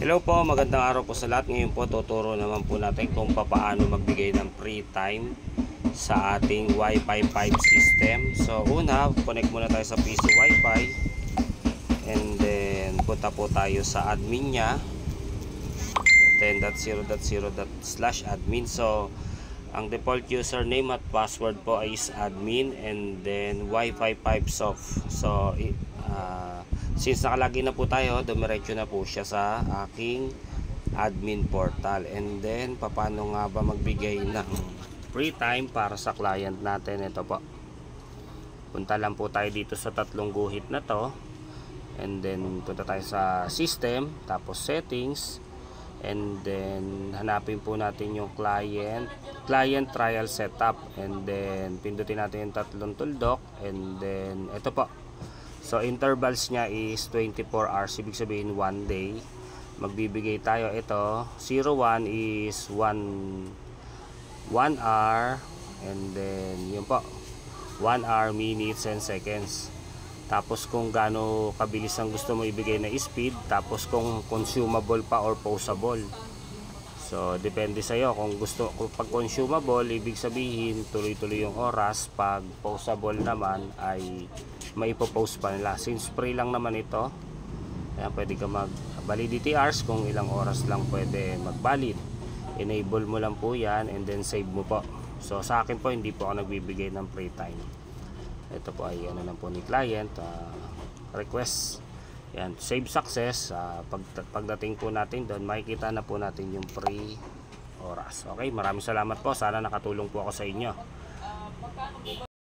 Hello po, magandang araw po sa lahat. Ngayon po tuturo naman po natin kung paano magbigay ng free time sa ating Wi-Fi 5 system. So una, connect muna tayo sa PC Wi-Fi and then punta po tayo sa admin nya 10.0.0./admin. So ang default username at password po is admin and then Wi-Fi 5 soft. So since nakalagin na po tayo, dumiretso na po siya sa aking admin portal. And then paano nga ba magbigay ng free time para sa client natin? Ito po, punta lang po tayo dito sa tatlong guhit na to, and then punta tayo sa system, tapos settings, and then hanapin po natin yung client trial setup, and then pindutin natin yung tatlong tuldok, and then ito po. So intervals nya is 24 hours, ibig sabihin 1 day. Magbibigay tayo ito, 01 is 1 hour, and then yun po, 1 hour, minutes and seconds. Tapos kung gaano kabilis ang gusto mo ibigay na speed, tapos kung consumable pa or pausable. So depende sa iyo. Kung gusto, pag consumable, ibig sabihin tuloy-tuloy yung oras. Pag pausable naman ay maipopost pa nila. Since free lang naman ito, kaya pwede ka mag validity hours kung ilang oras lang pwede mag-valid. Enable mo lang po yan and then save mo po. So sa akin po, hindi po ako nagbibigay ng free time. Ito po ay ano lang po ni client, request. Yan, save success. Pagdating po natin doon, makikita na po natin yung free oras. Okay, maraming salamat po. Sana nakatulong po ako sa inyo.